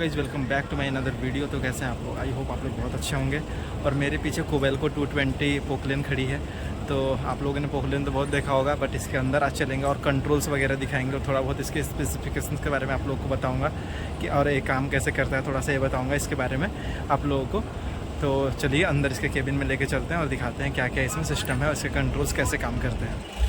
Guys, welcome back to my another video. तो कैसे हैं आप लोग? आई होप आप लोग बहुत अच्छे होंगे। और मेरे पीछे कोबेल्को 220 पोकलेन खड़ी है। तो आप लोगों ने पोकलेन तो बहुत देखा होगा, बट इसके अंदर आज चलेंगे और कंट्रोल्स वगैरह दिखाएंगे और थोड़ा बहुत इसके स्पेसिफिकेशंस के बारे में आप लोगों को बताऊंगा कि और ये काम कैसे करता है, थोड़ा सा ये बताऊँगा इसके बारे में आप लोगों को। तो चलिए अंदर इसके केबिन में लेके चलते हैं और दिखाते हैं क्या क्या इसमें सिस्टम है और इसके कंट्रोल्स कैसे काम करते हैं।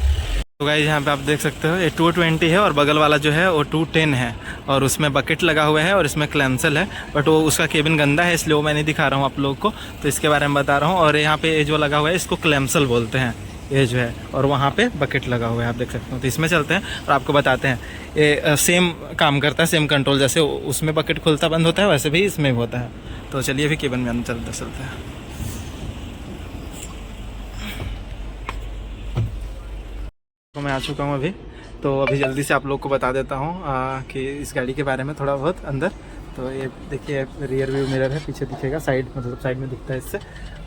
तो गाइस यहाँ पे आप देख सकते हो ये 220 है और बगल वाला जो है वो 210 है और उसमें बकेट लगा हुआ है और इसमें क्लैंसल है, बट वो उसका केबिन गंदा है इसलिए वो मैं नहीं दिखा रहा हूँ आप लोगों को। तो इसके बारे में बता रहा हूँ। और यहाँ पे ये जो लगा हुआ है इसको क्लैंसल बोलते हैं, ये जो है, और वहाँ पे बकेट लगा हुआ है आप देख सकते हो। तो इसमें चलते हैं और आपको बताते हैं। ये सेम काम करता है, सेम कंट्रोल, जैसे उसमें बकेट खुलता बंद होता है वैसे भी इसमें होता है। तो चलिए फिर केबिन में अंदर चलते हैं। तो मैं आ चुका हूँ अभी। तो अभी जल्दी से आप लोग को बता देता हूँ कि इस गाड़ी के बारे में थोड़ा बहुत अंदर। तो ये देखिए रियर व्यू मिरर है, पीछे दिखेगा, साइड मतलब साइड में दिखता है इससे।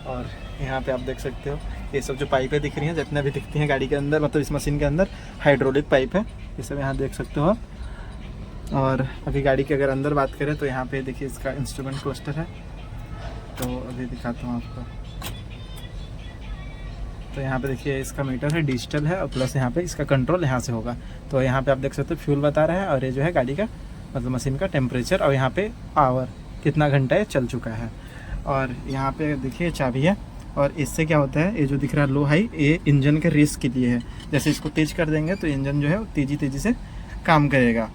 और यहाँ पे आप देख सकते हो ये सब जो पाइपें दिख रही हैं, जितने भी दिखती हैं गाड़ी के अंदर, मतलब इस मशीन के अंदर हाइड्रोलिक पाइप है, ये सब यहाँ देख सकते हो आप। और अभी गाड़ी के अगर अंदर बात करें तो यहाँ पे देखिए इसका इंस्ट्रूमेंट क्लस्टर है। तो अभी दिखाता हूँ आपको। तो यहाँ पे देखिए इसका मीटर है, डिजिटल है, और प्लस यहाँ पे इसका कंट्रोल यहाँ से होगा। तो यहाँ पे आप देख सकते हो फ्यूल बता रहा है, और ये जो है गाड़ी का मतलब मशीन का टेम्परेचर, और यहाँ पे आवर कितना घंटा ये चल चुका है। और यहाँ पे देखिए चाबी है। और इससे क्या होता है, ये जो दिख रहा है लो हाई, ये इंजन के रेस के लिए है। जैसे इसको तेज कर देंगे तो इंजन जो है वो तेज़ी से काम करेगा।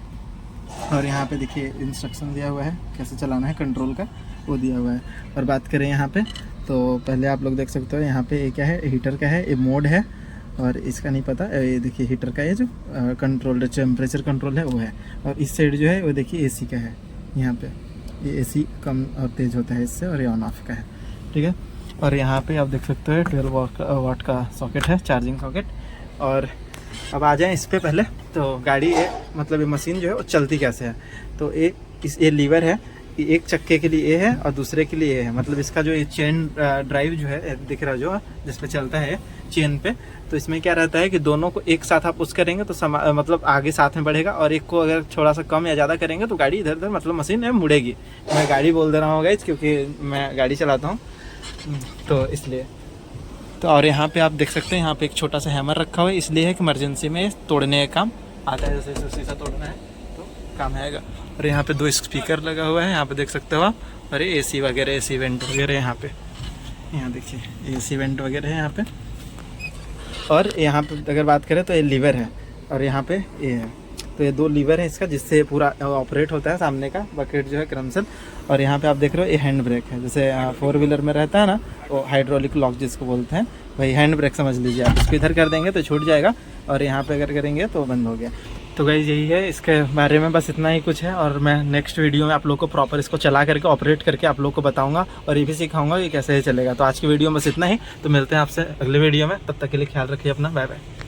और यहाँ पे देखिए इंस्ट्रक्शन दिया हुआ है कैसे चलाना है, कंट्रोल का वो दिया हुआ है। और बात करें यहाँ पे तो पहले आप लोग देख सकते हो यहाँ पे ये क्या है, हीटर का है, ये मोड है, और इसका नहीं पता। ये देखिए हीटर का ये जो कंट्रोल टेम्परेचर कंट्रोल है वो है। और इस साइड जो है वो देखिए एसी का है, यहाँ पे ये एसी कम और तेज़ होता है इससे, और ये ऑन ऑफ का है, ठीक है। और यहाँ पे आप देख सकते हो 12 वाट का सॉकेट है, चार्जिंग सॉकेट। और अब आ जाएँ इस पर पहले। तो गाड़ी मतलब ये मशीन जो है वो चलती कैसे है। तो ये लीवर है, एक चक्के के लिए ये है और दूसरे के लिए ये है। मतलब इसका जो ये चेन ड्राइव जो है दिख रहा है, जो जिस पे चलता है चेन पे, तो इसमें क्या रहता है कि दोनों को एक साथ आप पुश करेंगे तो मतलब आगे साथ में बढ़ेगा, और एक को अगर थोड़ा सा कम या ज़्यादा करेंगे तो गाड़ी इधर उधर मतलब मशीन है मुड़ेगी। मैं गाड़ी बोल दे रहा हूँ गाइस क्योंकि मैं गाड़ी चलाता हूँ, तो इसलिए। तो और यहाँ पे आप देख सकते हैं यहाँ पे एक छोटा सा हैमर रखा हुआ है, इसलिए है कि इमरजेंसी में तोड़ने का काम आता है। जैसे शीशा तोड़ना है तो काम आएगा। और यहाँ पे 2 स्पीकर लगा हुआ है, यहाँ पे देख सकते हो आप। और ये एसी वगैरह, एसी वेंट वगैरह यहाँ पे, यहाँ देखिए एसी वेंट वगैरह है यहाँ पे। और यहाँ पे अगर बात करें तो ये लीवर है, और यहाँ पे ये है। तो ये 2 लीवर है इसका, जिससे पूरा ऑपरेट होता है सामने का बकेट जो है क्रमसल। और यहाँ पे आप देख रहे हो ये हैंड ब्रेक है, जैसे 4 व्हीलर में रहता है ना वो हाइड्रोलिक लॉक जिसको बोलते हैं, वही हैंड ब्रेक समझ लीजिए आप। इसको इधर कर देंगे तो छूट जाएगा, और यहाँ पे अगर करेंगे तो बंद हो गया। तो गाइस यही है इसके बारे में, बस इतना ही कुछ है। और मैं नेक्स्ट वीडियो में आप लोग को प्रॉपर इसको चला करके ऑपरेट करके आप लोग को बताऊंगा, और ये भी सिखाऊंगा कि कैसे चलेगा। तो आज की वीडियो में बस इतना ही। तो मिलते हैं आपसे अगले वीडियो में, तब तक के लिए ख्याल रखिए अपना, बाय बाय।